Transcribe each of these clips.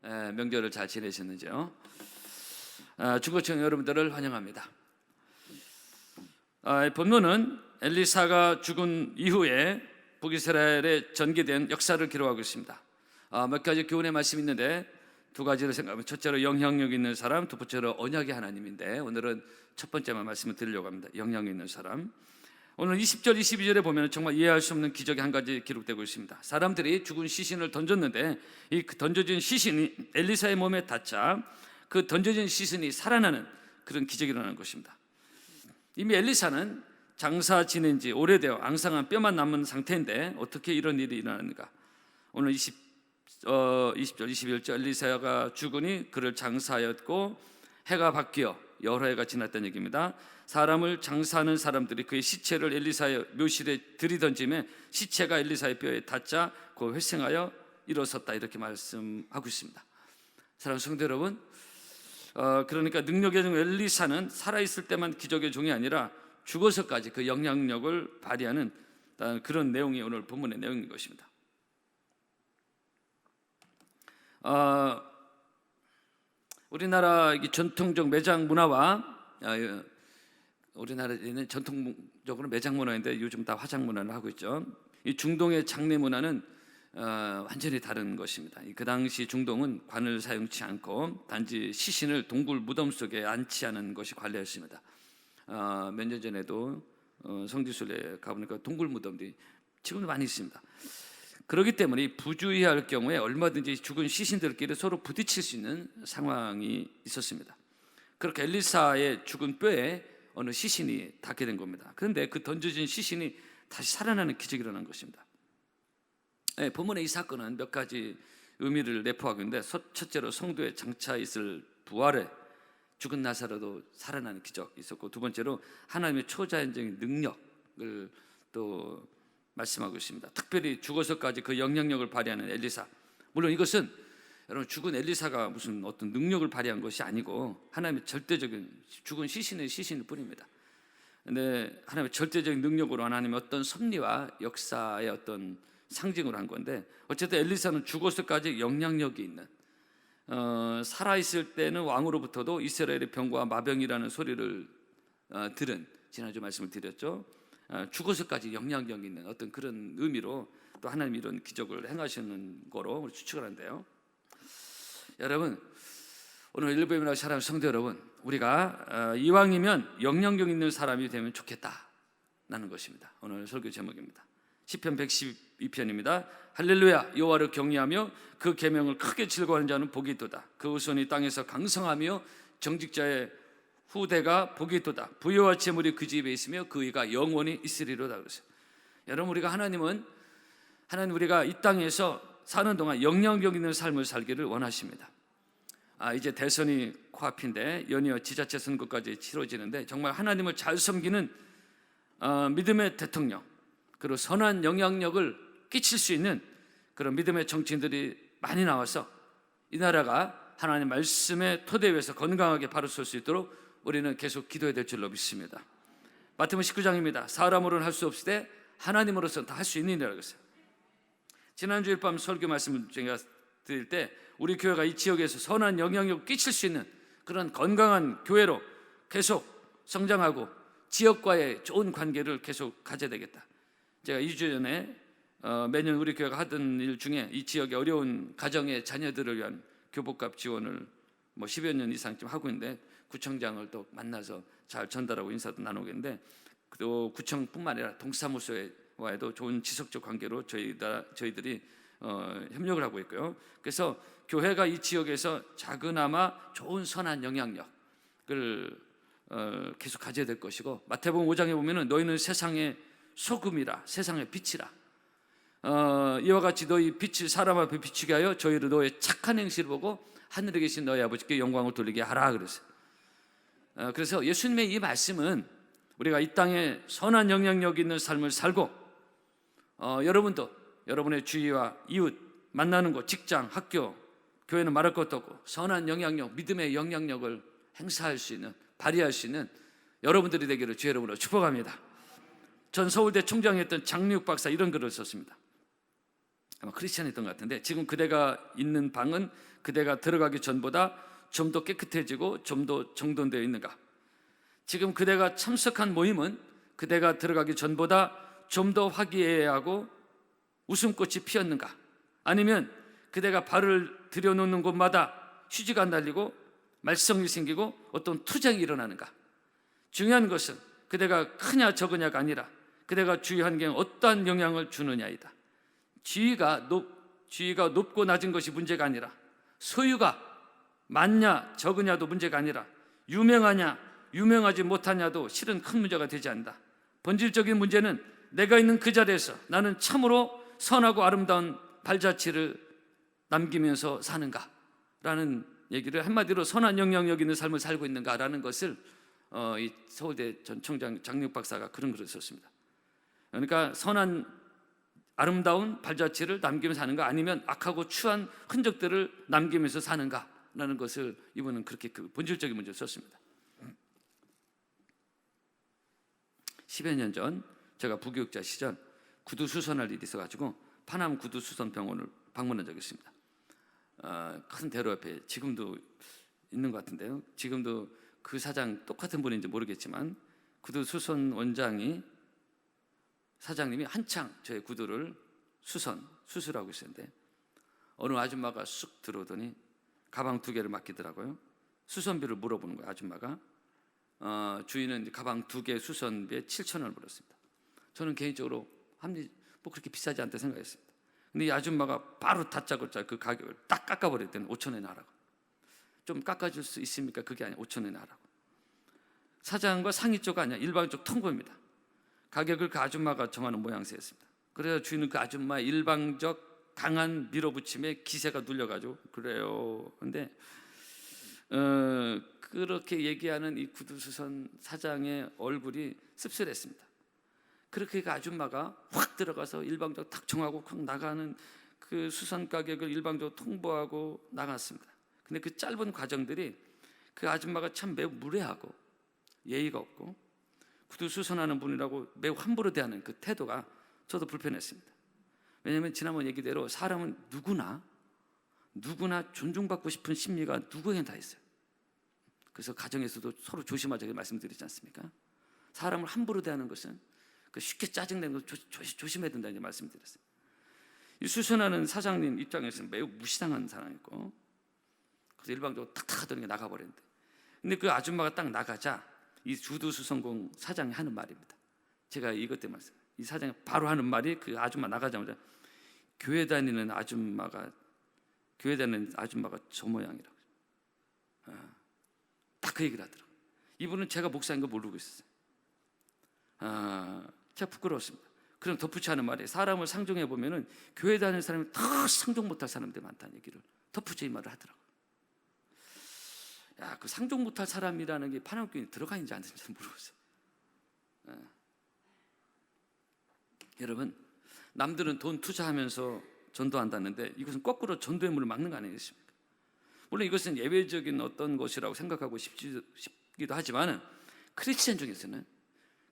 명절을 잘 지내셨는지요? 중고청 여러분들을 환영합니다. 본문은 엘리사가 죽은 이후에 북이스라엘에 전개된 역사를 기록하고 있습니다. 몇 가지 교훈의 말씀이 있는데 두 가지를 생각하면, 첫째로 영향력 있는 사람, 두 번째로 언약의 하나님인데, 오늘은 첫 번째만 말씀을 드리려고 합니다. 영향력 있는 사람. 오늘 20절 22절에 보면 정말 이해할 수 없는 기적이 한 가지 기록되고 있습니다. 사람들이 죽은 시신을 던졌는데 이 던져진 시신이 엘리사의 몸에 닿자 그 던져진 시신이 살아나는 그런 기적이 일어나는 것입니다. 이미 엘리사는 장사 지낸 지 오래되어 앙상한 뼈만 남은 상태인데 어떻게 이런 일이 일어나는가? 오늘 20절 21절 엘리사가 죽으니 그를 장사하였고 해가 바뀌어 여러 해가 지났다는 얘기입니다. 사람을 장사하는 사람들이 그의 시체를 엘리사의 묘실에 들이던짐에 시체가 엘리사의 뼈에 닿자 그 회생하여 일어섰다, 이렇게 말씀하고 있습니다. 사랑하는 성도 여러분, 그러니까 능력의 종 엘리사는 살아있을 때만 기적의 종이 아니라 죽어서까지 그 영향력을 발휘하는 그런 내용이 오늘 본문의 내용인 것입니다. 우리나라 전통적 매장 문화와 우리나라에는 전통적으로 매장 문화인데 요즘 다 화장 문화를 하고 있죠. 이 중동의 장례 문화는 완전히 다른 것입니다. 그 당시 중동은 관을 사용치 않고 단지 시신을 동굴 무덤 속에 안치하는 것이 관례였습니다. 몇 년 전에도 성지순례 가보니까 동굴 무덤들이 지금도 많이 있습니다. 그렇기 때문에 부주의할 경우에 얼마든지 죽은 시신들끼리 서로 부딪힐 수 있는 상황이 있었습니다. 그렇게 엘리사의 죽은 뼈에 어느 시신이 닿게 된 겁니다. 그런데 그 던져진 시신이 다시 살아나는 기적이 일어난 것입니다. 본문의 이 사건은 몇 가지 의미를 내포하고 있는데, 첫째로 성도에 장차 있을 부활에 죽은 나사로도 살아나는 기적이 있었고, 두 번째로 하나님의 초자연적인 능력을 또 말씀하고 있습니다. 특별히 죽어서까지 그 영향력을 발휘하는 엘리사. 물론 이것은 여러분, 죽은 엘리사가 무슨 어떤 능력을 발휘한 것이 아니고 하나님의 절대적인, 죽은 시신의 시신일 뿐입니다. 근데 하나님의 절대적인 능력으로 하나님의 어떤 섭리와 역사의 어떤 상징으로 한 건데, 어쨌든 엘리사는 죽어서까지 영향력이 있는, 살아있을 때는 왕으로부터도 이스라엘의 병과 마병이라는 소리를 들은, 지난주 말씀을 드렸죠. 죽어서까지 영향력 있는 어떤 그런 의미로 또 하나님이 이런 기적을 행하시는 거로 추측을 하는데요. 여러분, 오늘 일부에나 사랑하는 성도 여러분, 우리가 이왕이면 영향력 있는 사람이 되면 좋겠다라는 것입니다. 오늘 설교 제목입니다. 시편 112편입니다. 할렐루야, 여호와를 경외하며 그 계명을 크게 즐거워하는 자는 복이 있도다. 그 후손이 땅에서 강성하며 정직자의 후대가 복이 있도다. 부여와 재물이 그 집에 있으며 그 의가 영원히 있으리로다. 그랬어요. 여러분, 하나님 우리가 이 땅에서 사는 동안 영향력 있는 삶을 살기를 원하십니다. 이제 대선이 코앞인데 연이어 지자체 선거까지 치러지는데, 정말 하나님을 잘 섬기는 믿음의 대통령, 그리고 선한 영향력을 끼칠 수 있는 그런 믿음의 정치인들이 많이 나와서 이 나라가 하나님 말씀의 토대 위에서 건강하게 바로 설 수 있도록 우리는 계속 기도해야 될 줄로 믿습니다. 마태복음 19장입니다. 사람으로는 할 수 없으되 하나님으로서는 다 할 수 있는 일이라고 했어요. 지난주일 밤 설교 말씀을 제가 드릴 때, 우리 교회가 이 지역에서 선한 영향력을 끼칠 수 있는 그런 건강한 교회로 계속 성장하고 지역과의 좋은 관계를 계속 가져야 되겠다. 제가 2주 전에 매년 우리 교회가 하던 일 중에 이 지역의 어려운 가정의 자녀들을 위한 교복값 지원을 10여 년 이상쯤 하고 있는데, 구청장을 또 만나서 잘 전달하고 인사도 나누겠는데, 또 구청뿐만 아니라 동사무소와도 좋은 지속적 관계로 저희들이 협력을 하고 있고요. 그래서 교회가 이 지역에서 작은아마 좋은 선한 영향력을 계속 가져야 될 것이고, 마태복음 5장에 보면은 너희는 세상의 소금이라, 세상의 빛이라, 이와 같이 너희 빛을 사람 앞에 비추게 하여 저희를 너의 착한 행실을 보고 하늘에 계신 너희 아버지께 영광을 돌리게 하라 그랬어요. 그래서 예수님의 이 말씀은 우리가 이 땅에 선한 영향력 있는 삶을 살고, 여러분도 여러분의 주위와 이웃 만나는 곳, 직장, 학교, 교회는 말할 것도 없고 선한 영향력, 믿음의 영향력을 행사할 수 있는, 발휘할 수 있는 여러분들이 되기를 주의 이름으로 축복합니다. 전 서울대 총장이었던 장미욱 박사 이런 글을 썼습니다. 아마 크리스찬이었던 것 같은데, 지금 그대가 있는 방은 그대가 들어가기 전보다 좀 더 깨끗해지고 좀 더 정돈되어 있는가? 지금 그대가 참석한 모임은 그대가 들어가기 전보다 좀 더 화기애애하고 웃음꽃이 피었는가? 아니면 그대가 발을 들여놓는 곳마다 휴지가 날리고 말썽이 생기고 어떤 투쟁이 일어나는가? 중요한 것은 그대가 크냐 적으냐가 아니라 그대가 주위 환경에 어떠한 영향을 주느냐이다. 지위가 높고 낮은 것이 문제가 아니라, 소유가 많냐 적으냐도 문제가 아니라, 유명하냐 유명하지 못하냐도 실은 큰 문제가 되지 않는다. 본질적인 문제는 내가 있는 그 자리에서 나는 참으로 선하고 아름다운 발자취를 남기면서 사는가 라는 얘기를, 한마디로 선한 영향력 있는 삶을 살고 있는가라는 것을 이 서울대 전 총장 장육 박사가 그런 글을 썼습니다. 그러니까 선한 아름다운 발자취를 남기면서 사는가, 아니면 악하고 추한 흔적들을 남기면서 사는가라는 것을 이분은 그렇게 그 본질적인 문제를 썼습니다. 10여 년 전 제가 부교육자 시절 구두 수선할 일이 있어가지고 파남 구두 수선 병원을 방문한 적이 있습니다. 큰 대로 옆에 지금도 있는 것 같은데요. 지금도 그 사장 똑같은 분인지 모르겠지만 구두 수선 원장이, 사장님이 한창 저의 구두를 수술하고 있었는데 어느 아줌마가 쑥 들어오더니 가방 2개를 맡기더라고요. 수선비를 물어보는 거예요. 아줌마가 주인은 가방 2개 수선비에 7,000원을 물었습니다. 저는 개인적으로 뭐 그렇게 비싸지 않다 생각했습니다. 근데 이 아줌마가 바로 다짜고짜 그 가격을 딱 깎아버렸더니 5,000원에 하라고. 좀 깎아줄 수 있습니까? 그게 아니라 5,000원에 하라고. 사장과 상의 쪽 아니야, 일방적 통보입니다. 가격을 그 아줌마가 정하는 모양새였습니다. 그래서 주인은 그 아줌마의 일방적 강한 밀어붙임에 기세가 눌려가지고 그래요. 근데 그렇게 얘기하는 이 구두수선 사장의 얼굴이 씁쓸했습니다. 그렇게 그 아줌마가 확 들어가서 일방적으로 탁 정하고 확 나가는 그 수선 가격을 일방적으로 통보하고 나갔습니다. 근데 그 짧은 과정들이 그 아줌마가 참 매우 무례하고 예의가 없고 구두 수선하는 분이라고 매우 함부로 대하는 그 태도가 저도 불편했습니다. 왜냐하면 지난번 얘기대로 사람은 누구나 존중받고 싶은 심리가 누구에겐 다 있어요. 그래서 가정에서도 서로 조심하자고 말씀드리지 않습니까? 사람을 함부로 대하는 것은 쉽게 짜증내는 거 조심해야 된다는 말씀드렸어요. 이 수선하는 사장님 입장에서는 매우 무시당한 사람이고, 그래서 일방적으로 탁탁 하더니 나가버렸는데, 근데 그 아줌마가 딱 나가자 이 주두수선공 사장이 하는 말입니다. 제가 이것 때문에 말씀, 이 사장이 바로 하는 말이, 그 아줌마 나가자마자 교회 다니는 아줌마가 저 모양이라고. 딱 그 얘기를 하더라고요. 이분은 제가 목사인 거 모르고 있었어요. 제가 부끄러웠습니다. 그럼 덧붙여 하는 말에, 사람을 상종해 보면은 교회 다니는 사람이 더 상종 못할 사람들이 많다는 얘기를 덧붙여 이 말을 하더라고요. 그 상종 못할 사람이라는 게 파남교회에 들어가 있는지 안 되는지 모르겠어요. 여러분, 남들은 돈 투자하면서 전도한다는데 이것은 거꾸로 전도의 문을 막는 거 아니겠습니까? 물론 이것은 예외적인 어떤 것이라고 생각하고 싶기도 하지만, 크리스천 중에서는,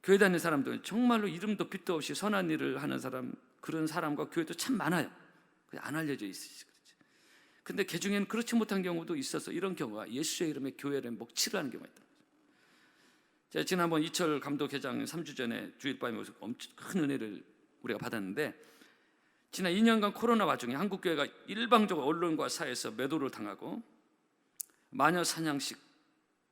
교회 다니는 사람들은 정말로 이름도 빛도 없이 선한 일을 하는 사람, 그런 사람과 교회도 참 많아요. 안 알려져 있으시지. 근데 그 중에는 그렇지 못한 경우도 있어서 이런 경우가 예수의 이름에 교회를 먹칠을 하는 경우가 있다. 제가 지난번 이철 감독회장 3주 전에 주일밤에 엄청 큰 은혜를 우리가 받았는데, 지난 2년간 코로나 와중에 한국교회가 일방적으로 언론과 사회에서 매도를 당하고 마녀 사냥식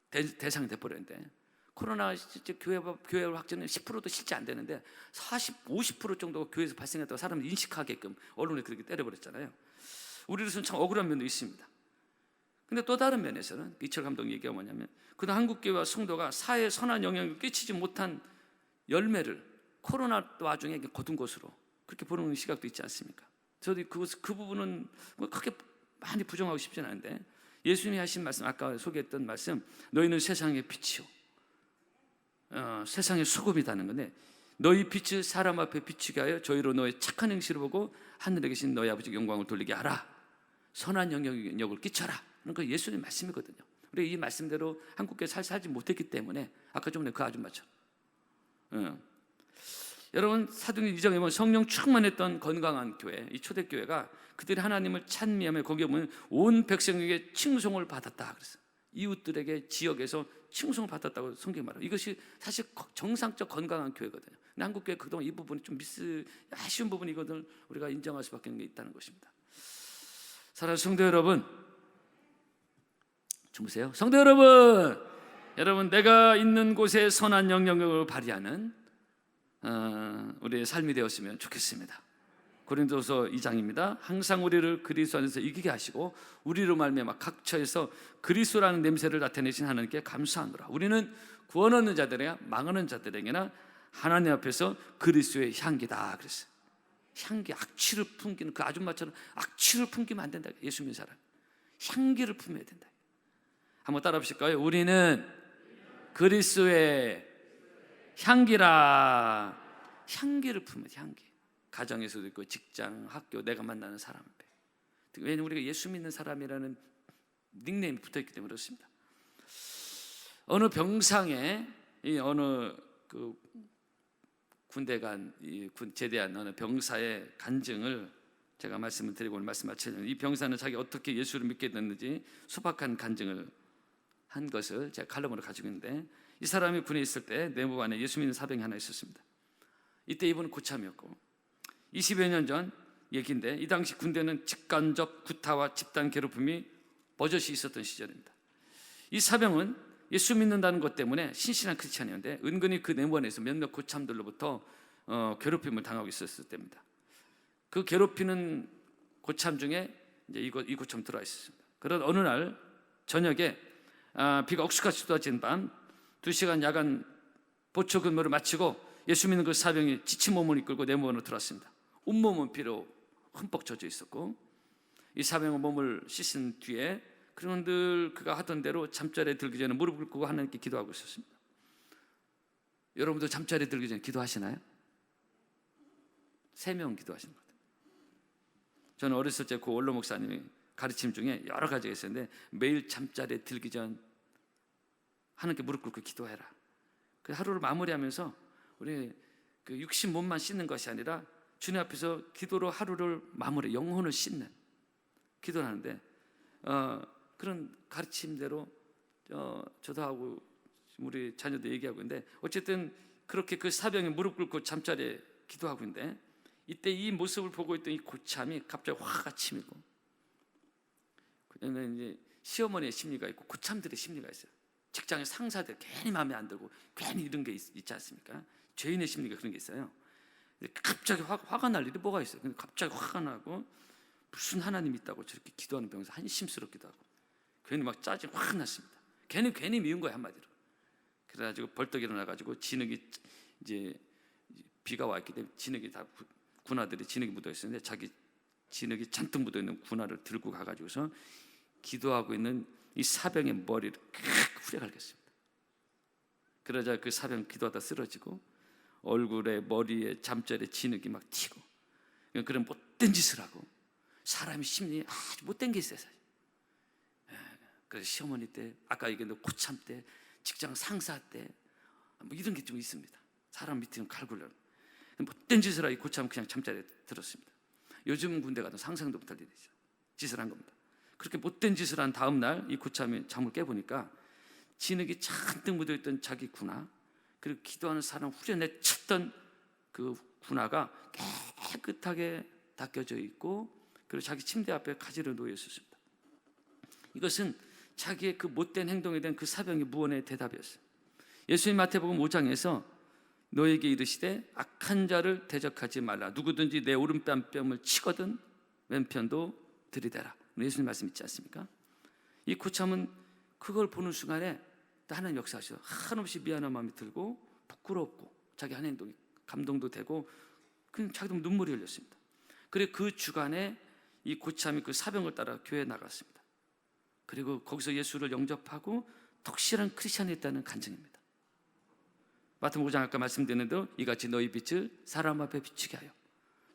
대상이 돼버렸는데, 코로나 실제 교회 확진은 10%도 실제 안 되는데 50% 정도가 교회에서 발생했다고 사람들이 인식하게끔 언론에 그렇게 때려버렸잖아요. 우리로서는 참 억울한 면도 있습니다. 근데 또 다른 면에서는 이철 감독 얘기가 뭐냐면, 그동안 한국교회와 성도가 사회에 선한 영향을 끼치지 못한 열매를 코로나 와중에 거둔 것으로 그렇게 보는 시각도 있지 않습니까? 저도 그 부분은 뭐 크게 많이 부정하고 싶지는 않은데, 예수님이 하신 말씀, 아까 소개했던 말씀, 너희는 세상의 빛이요 세상의 소금이라는 건데, 너희 빛을 사람 앞에 비추게 하여 저희로 너의 착한 행실을 보고 하늘에 계신 너희 아버지 영광을 돌리게 하라. 선한 영향력을 끼쳐라. 그러니까 예수님 말씀이거든요. 우리 이 말씀대로 한국교회 살지 못했기 때문에 아까 좀 전에 그 아줌마처럼. 여러분 사도행전 2장에 보면 성령 충만했던 건강한 교회, 이 초대교회가 그들이 하나님을 찬미하며 거기에 보면 온 백성에게 칭송을 받았다 그랬어요. 이웃들에게 지역에서 칭송을 받았다고 성경이 말해요. 이것이 사실 정상적 건강한 교회거든요. 근데 한국 교회 그동안 이 부분이 좀 아쉬운 부분이거든. 우리가 인정할 수밖에 없는 게 있다는 것입니다. 사랑하는 성도 여러분, 주무세요. 성도 여러분, 여러분 내가 있는 곳에 선한 영향력을 발휘하는 우리의 삶이 되었으면 좋겠습니다. 고린도서 2장입니다. 항상 우리를 그리스도 안에서 이기게 하시고 우리로 말미암아 각처에서 그리스도라는 냄새를 나타내신 하나님께 감사하노라. 우리는 구원 얻는 자들에게 망하는 자들에게나 하나님 앞에서 그리스도의 향기다 그랬어요. 향기, 악취를 풍기는 그 아줌마처럼 악취를 풍기면 안 된다. 예수 믿는 사람 향기를 품어야 된다. 한번 따라 보실까요? 우리는 그리스도의 향기라. 향기를 품어야 돼. 향기. 가정에서도 있고 직장, 학교, 내가 만나는 사람 앞에. 왜냐하면 우리가 예수 믿는 사람이라는 닉네임이 붙어있기 때문에 그렇습니다. 어느 병상에 이 어느 그 군대 간 제대한 어느 병사의 간증을 제가 말씀을 드리고 오늘 말씀 마치려면, 이 병사는 자기 어떻게 예수를 믿게 됐는지 소박한 간증을 한 것을 제가 칼럼으로 가지고 있는데, 이 사람이 군에 있을 때 내부 안에 예수 믿는 사병이 하나 있었습니다. 이때 이분은 고참이었고 20여 년 전 얘기인데, 이 당시 군대는 직간접 구타와 집단 괴롭힘이 버젓이 있었던 시절입니다. 이 사병은 예수 믿는다는 것 때문에 신실한 크리스찬이었는데 은근히 그 내부안에서 몇몇 고참들로부터 괴롭힘을 당하고 있었을 때입니다. 그 괴롭히는 고참 중에 이제 이 고참 들어와 있었습니다. 그런 어느 날 저녁에 비가 억수같이 쏟아진 밤 2시간 야간 보초 근무를 마치고 예수 믿는 그 사병이 지친 몸을 이끌고 내무원으로 들어왔습니다. 온몸은 피로 흠뻑 젖어 있었고, 이 사병은 몸을 씻은 뒤에 그런 늘 그가 하던 대로 잠자리에 들기 전에 무릎을 꿇고 하나님께 기도하고 있었습니다. 여러분도 잠자리에 들기 전에 기도하시나요? 3명 기도하시는 것 같아요. 저는 어렸을 때 그 원로 목사님이 가르침 중에 여러 가지가 있었는데, 매일 잠자리에 들기 전 하나님께 무릎 꿇고 기도해라. 그 하루를 마무리하면서 우리 그 육신 몸만 씻는 것이 아니라 주님 앞에서 기도로 하루를 마무리, 영혼을 씻는 기도를 하는데, 그런 가르침대로 저도 하고 우리 자녀도 얘기하고 있는데, 어쨌든 그렇게 그 사병이 무릎 꿇고 잠자리에 기도하고 있는데, 이때 이 모습을 보고 있던 이 고참이 갑자기 화가 치밀고, 그다음에 이제 시어머니의 심리가 있고 고참들의 심리가 있어요. 직장의 상사들 괜히 마음에 안 들고 괜히 이런 게 있지 않습니까? 죄인의 심리가 그런 게 있어요. 갑자기 화가 날 일이 뭐가 있어요? 근데 갑자기 화가 나고 무슨 하나님이 있다고 저렇게 기도하는 병사 한심스럽기도 하고 괜히 막 짜증 확 났습니다. 괜히 미운 거야 한마디로. 그래가지고 벌떡 일어나가지고 진흙이 이제 비가 와 있기 때문에 진흙이 다 군화들이 진흙이 묻어 있었는데 자기 진흙이 잔뜩 묻어 있는 군화를 들고 가가지고서 기도하고 있는 이 사병의 머리를 후려 갈겼습니다. 그러자 그 사병 기도하다 쓰러지고 얼굴에 머리에 잠자리에 진흙이 막 튀고, 그런 못된 짓을 하고 사람이 심리에 아주 못된 게 있어요. 그래서 시어머니 때, 아까 얘기했는데 고참 때, 직장 상사 때, 뭐 이런 게 좀 있습니다. 사람 밑에 칼굴려 못된 짓을 하고 고참 그냥 잠자리에 들었습니다. 요즘 군대 가도 상상도 못할 일이죠. 짓을 한 겁니다. 그렇게 못된 짓을 한 다음 날 이 고참이 잠을 깨보니까 진흙이 잔뜩 묻어있던 자기 군화, 그리고 기도하는 사람 후려내쳤던 그 군화가 깨끗하게 닦여져 있고, 그리고 자기 침대 앞에 가지로 놓여 있었습니다. 이것은 자기의 그 못된 행동에 대한 그 사병의 무언의 대답이었어요. 예수님 마태복음 5장에서 너에게 이르시되 악한 자를 대적하지 말라. 누구든지 내 오른뺨을 치거든 왼편도 들이대라. 예수님 말씀 있지 않습니까? 이 고참은 그걸 보는 순간에 하나님 역사하셔서 한없이 미안한 마음이 들고 부끄럽고 자기 한 행동이 감동도 되고 그냥 자기도 눈물이 흘렸습니다. 그리고 그 주간에 이 고참이 그 사병을 따라 교회에 나갔습니다. 그리고 거기서 예수를 영접하고 독실한 크리스찬이 있다는 간증입니다. 마태복음 5장 아까 말씀드린 대로 이같이 너희 빛을 사람 앞에 비추게 하여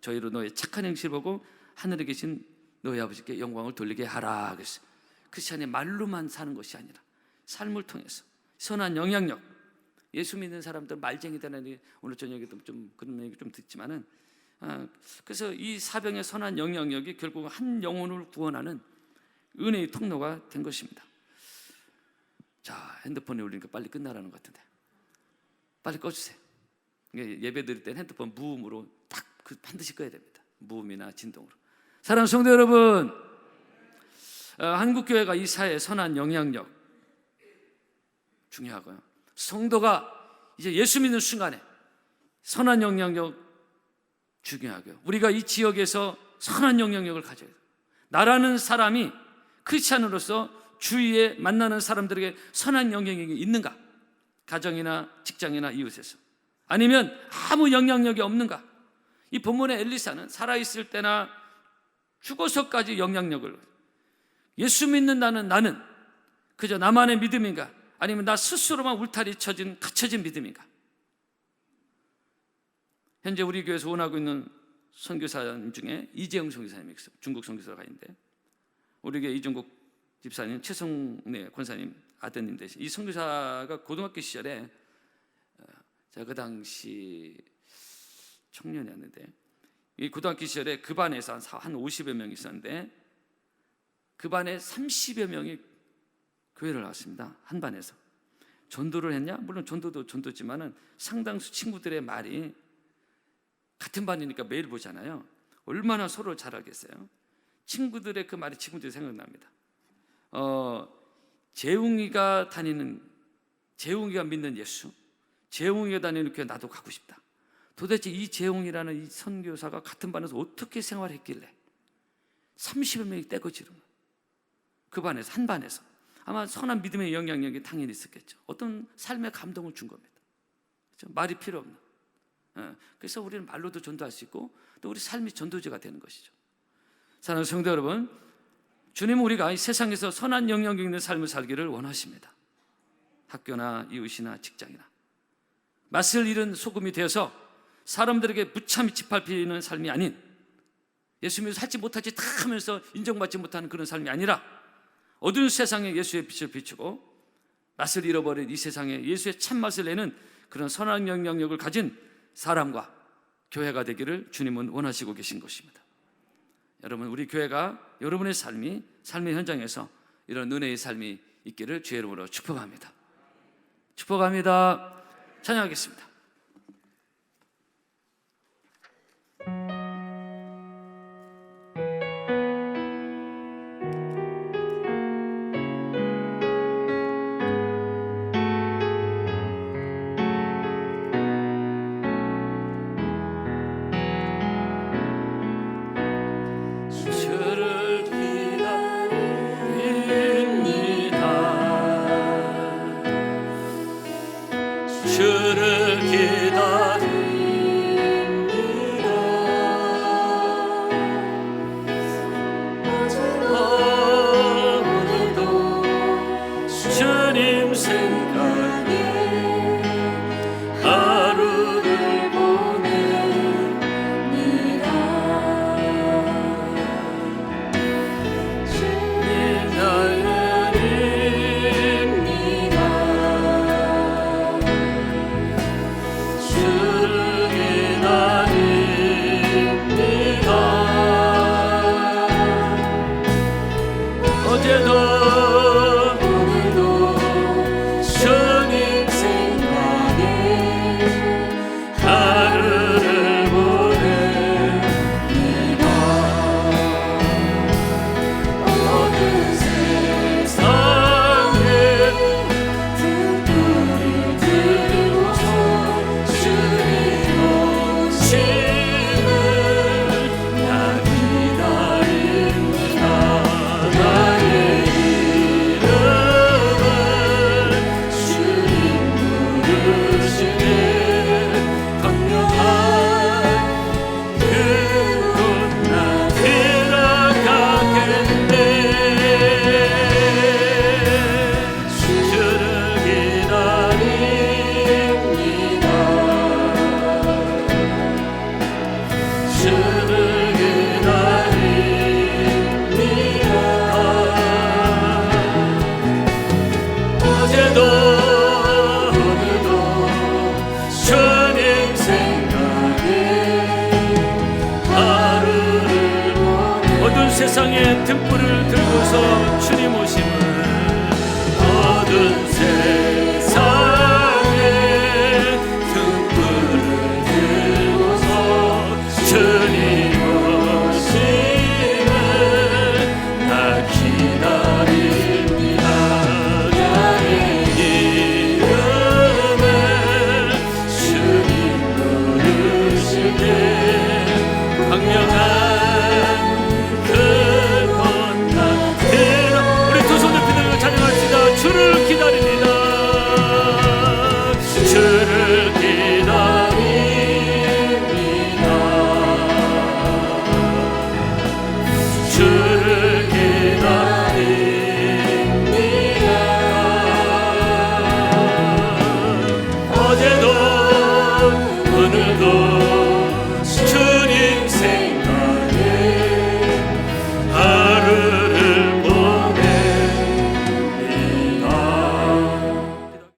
저희로 너의 착한 행실을 보고 하늘에 계신 너희 아버지께 영광을 돌리게 하라. 그랬어요. 크리스찬이 말로만 사는 것이 아니라 삶을 통해서 선한 영향력, 예수 믿는 사람들 말쟁이다라는 오늘 저녁에도 좀 그런 얘기 좀 듣지만은 그래서 이 사병의 선한 영향력이 결국 한 영혼을 구원하는 은혜의 통로가 된 것입니다. 자, 핸드폰에 울리니까 빨리 끝나라는 것 같은데 빨리 꺼주세요. 예배 드릴 땐 핸드폰 무음으로 딱 반드시 꺼야 됩니다. 무음이나 진동으로. 사랑하는 성도 여러분, 한국교회가 이 사회의 선한 영향력 중요하고요. 성도가 이제 예수 믿는 순간에 선한 영향력 중요하고요. 우리가 이 지역에서 선한 영향력을 가져야 돼요. 나라는 사람이 크리스찬으로서 주위에 만나는 사람들에게 선한 영향력이 있는가? 가정이나 직장이나 이웃에서. 아니면 아무 영향력이 없는가? 이 본문의 엘리사는 살아있을 때나 죽어서까지 영향력을, 예수 믿는다는 나는 그저 나만의 믿음인가? 아니면 나 스스로만 울타리 쳐진 갇혀진 믿음인가? 현재 우리 교회에서 원하고 있는 선교사님 중에 이재영 선교사님이 있어요. 중국 선교사가 있는데 우리 교회 이중국 집사님, 최성래 권사님 아드님 되신 이 선교사가 고등학교 시절에 제가 그 당시 청년이었는데 이 고등학교 시절에 그 반에서 한 50여 명이 있었는데 그 반에 30여 명이 교회를 나왔습니다. 한 반에서. 전도를 했냐? 물론 전도도 전도지만은 상당수 친구들의 말이 같은 반이니까 매일 보잖아요. 얼마나 서로 잘하겠어요. 친구들의 그 말이 지금도 생각납니다. 재웅이가 믿는 예수, 재웅이가 다니는 교회 나도 가고 싶다. 도대체 이 재웅이라는 이 선교사가 같은 반에서 어떻게 생활했길래 30여 명이 떼거지로 그 반에서, 한 반에서 아마 선한 믿음의 영향력이 당연히 있었겠죠. 어떤 삶의 감동을 준 겁니다. 그렇죠? 말이 필요 없는. 그래서 우리는 말로도 전도할 수 있고 또 우리 삶이 전도제가 되는 것이죠. 사랑하는 성도 여러분, 주님은 우리가 이 세상에서 선한 영향력 있는 삶을 살기를 원하십니다. 학교나 이웃이나 직장이나 맛을 잃은 소금이 되어서 사람들에게 무참히 짓밟히는 삶이 아닌, 예수 믿어 살지 못하지 다 하면서 인정받지 못하는 그런 삶이 아니라 어두운 세상에 예수의 빛을 비추고 맛을 잃어버린 이 세상에 예수의 참맛을 내는 그런 선한 영향력을 가진 사람과 교회가 되기를 주님은 원하시고 계신 것입니다. 여러분, 우리 교회가 여러분의 삶의 현장에서 이런 은혜의 삶이 있기를 주의 이름으로 축복합니다. 축복합니다. 찬양하겠습니다. 주를 주옵소서. 주님